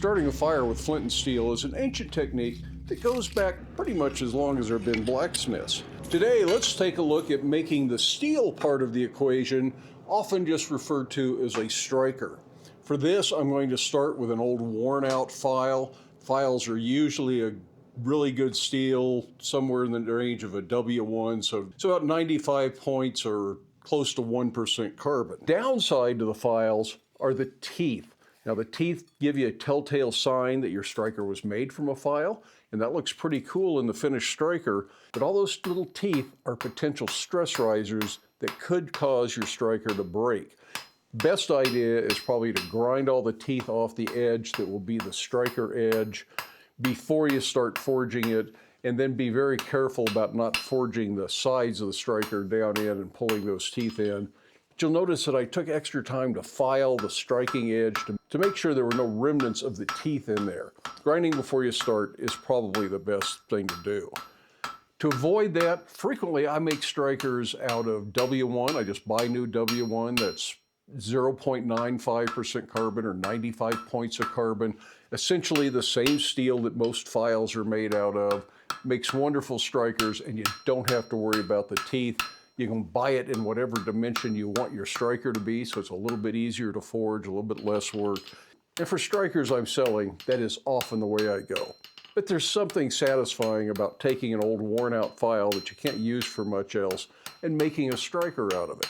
Starting a fire with flint and steel is an ancient technique that goes back pretty much as long as there have been blacksmiths. Today, let's take a look at making the steel part of the equation, often just referred to as a striker. For this, I'm going to start with an old worn-out file. Files are usually a really good steel, somewhere in the range of a W1, so it's about 95 points or close to 1% carbon. Downside to the files are the teeth. Now the teeth give you a telltale sign that your striker was made from a file, and that looks pretty cool in the finished striker, but all those little teeth are potential stress risers that could cause your striker to break. Best idea is probably to grind all the teeth off the edge that will be the striker edge before you start forging it, and then be very careful about not forging the sides of the striker down in and pulling those teeth in. But you'll notice that I took extra time to file the striking edge to make sure there were no remnants of the teeth in there. Grinding before you start is probably the best thing to do. To avoid that, frequently I make strikers out of W1. I just buy new W1 that's 0.95% carbon or 95 points of carbon. Essentially the same steel that most files are made out of. Makes wonderful strikers, and you don't have to worry about the teeth. You can buy it in whatever dimension you want your striker to be, so it's a little bit easier to forge, a little bit less work. And for strikers I'm selling, that is often the way I go. But there's something satisfying about taking an old worn out file that you can't use for much else and making a striker out of it.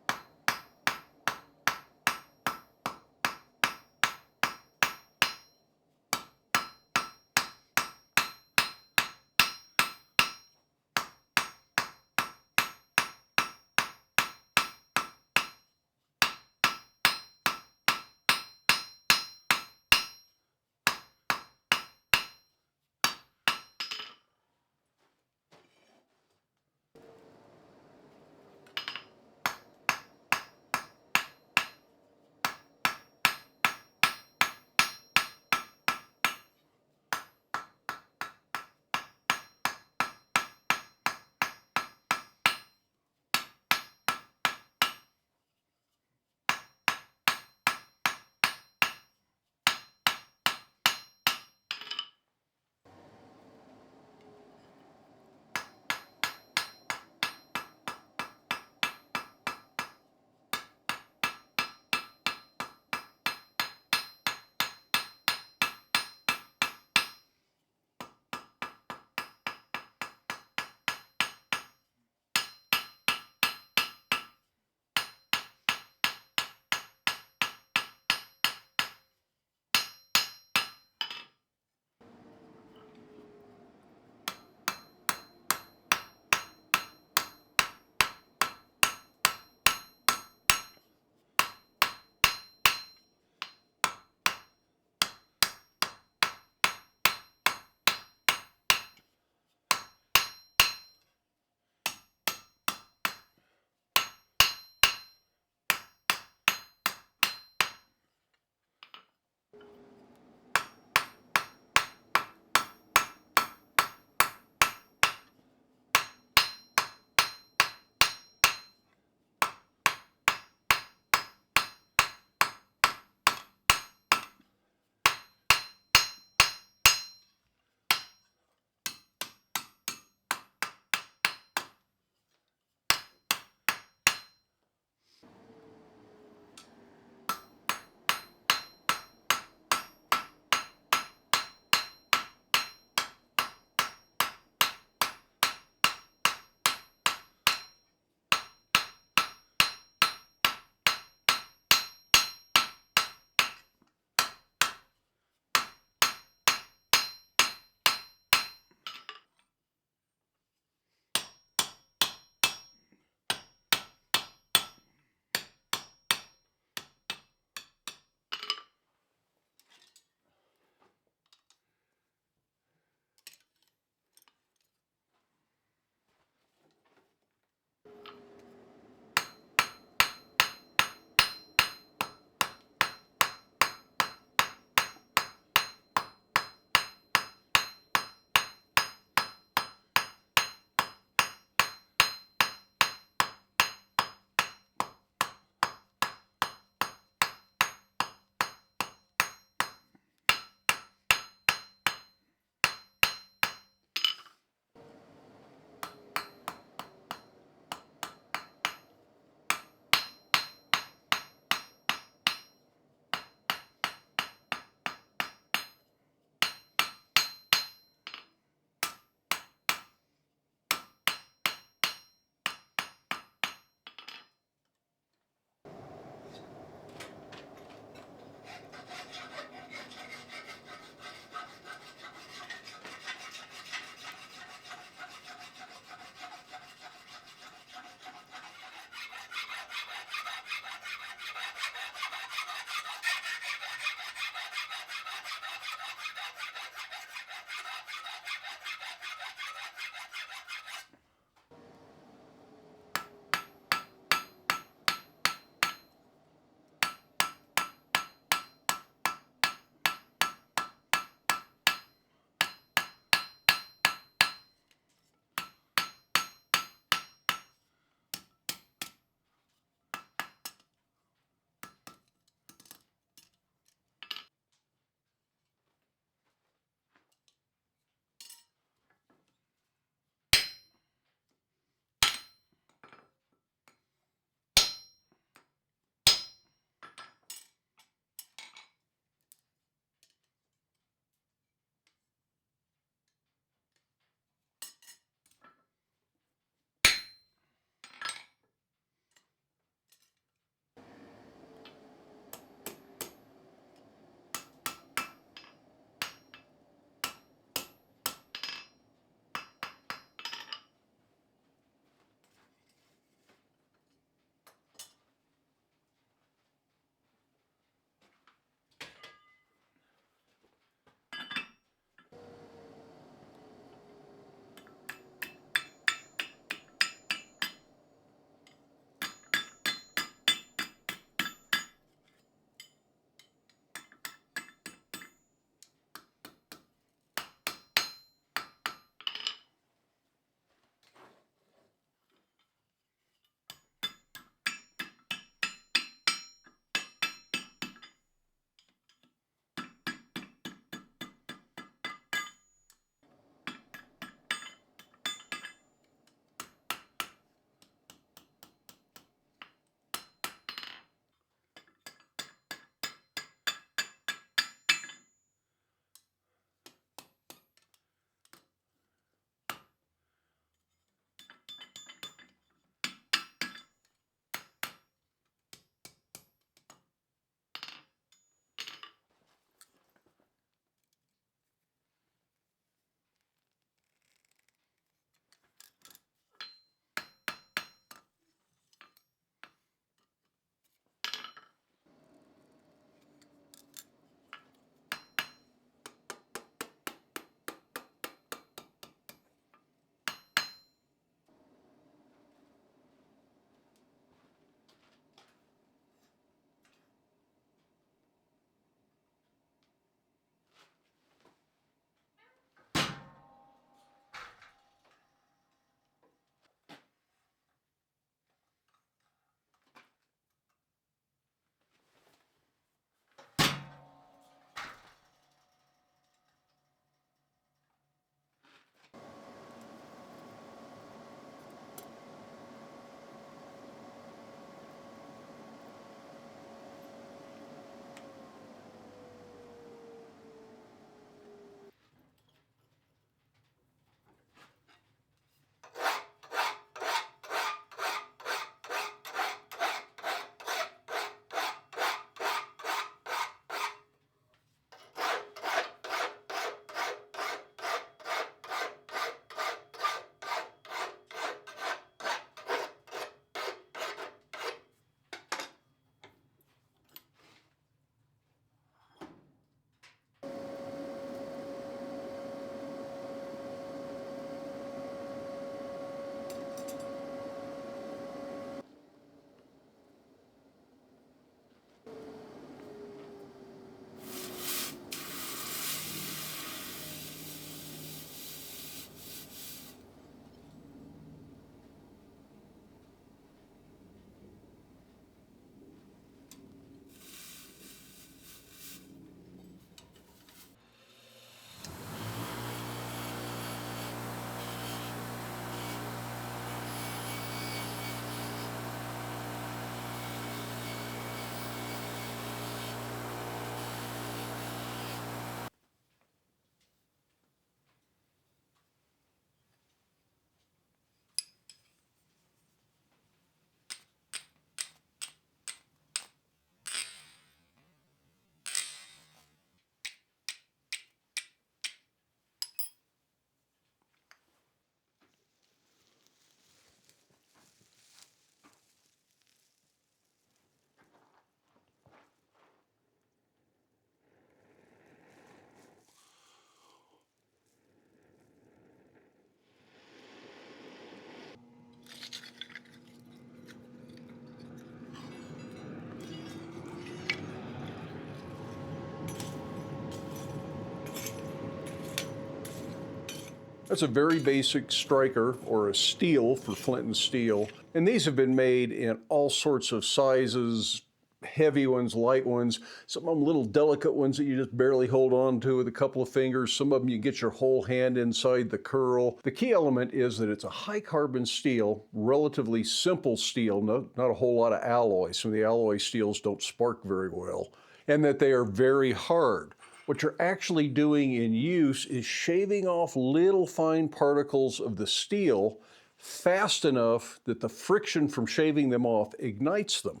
That's a very basic striker, or a steel for Flint and steel. And these have been made in all sorts of sizes, heavy ones, light ones, some of them little delicate ones that you just barely hold on to with a couple of fingers. Some of them you get your whole hand inside the curl. The key element is that it's a high carbon steel, relatively simple steel, not a whole lot of alloy. Some of the alloy steels don't spark very well, and that they are very hard. What you're actually doing in use is shaving off little fine particles of the steel fast enough that the friction from shaving them off ignites them.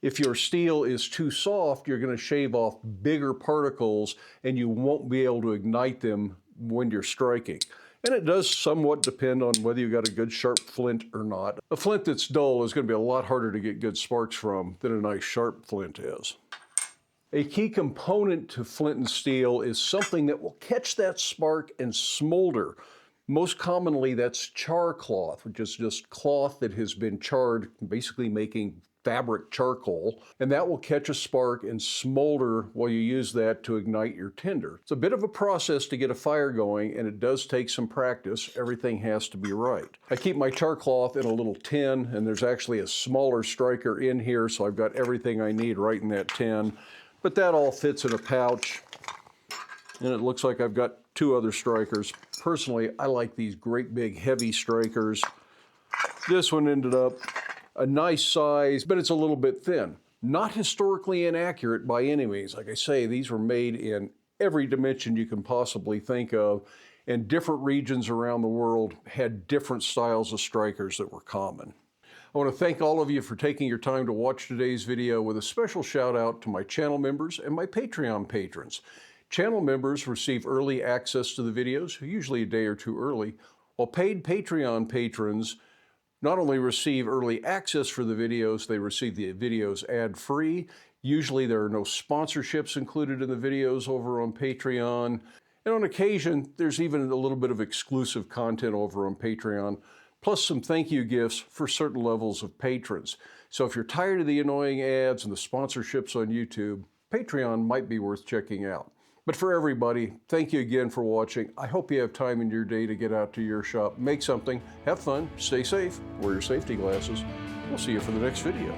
If your steel is too soft, you're going to shave off bigger particles and you won't be able to ignite them when you're striking. And it does somewhat depend on whether you've got a good sharp flint or not. A flint that's dull is going to be a lot harder to get good sparks from than a nice sharp flint is. A key component to flint and steel is something that will catch that spark and smolder. Most commonly that's char cloth, which is just cloth that has been charred, basically making fabric charcoal, and that will catch a spark and smolder while you use that to ignite your tinder. It's a bit of a process to get a fire going, and it does take some practice. Everything has to be right. I keep my char cloth in a little tin, and there's actually a smaller striker in here, so I've got everything I need right in that tin. But that all fits in a pouch, and it looks like I've got 2 other strikers. Personally, I like these great big heavy strikers. This one ended up a nice size, but it's a little bit thin. Not historically inaccurate by any means. Like I say, these were made in every dimension you can possibly think of, and different regions around the world had different styles of strikers that were common. I want to thank all of you for taking your time to watch today's video, with a special shout out to my channel members and my Patreon patrons. Channel members receive early access to the videos, usually a day or 2 early, while paid Patreon patrons not only receive early access for the videos, they receive the videos ad-free. Usually there are no sponsorships included in the videos over on Patreon. And on occasion, there's even a little bit of exclusive content over on Patreon, plus some thank you gifts for certain levels of patrons. So if you're tired of the annoying ads and the sponsorships on YouTube, Patreon might be worth checking out. But for everybody, thank you again for watching. I hope you have time in your day to get out to your shop, make something, have fun, stay safe, wear your safety glasses. We'll see you for the next video.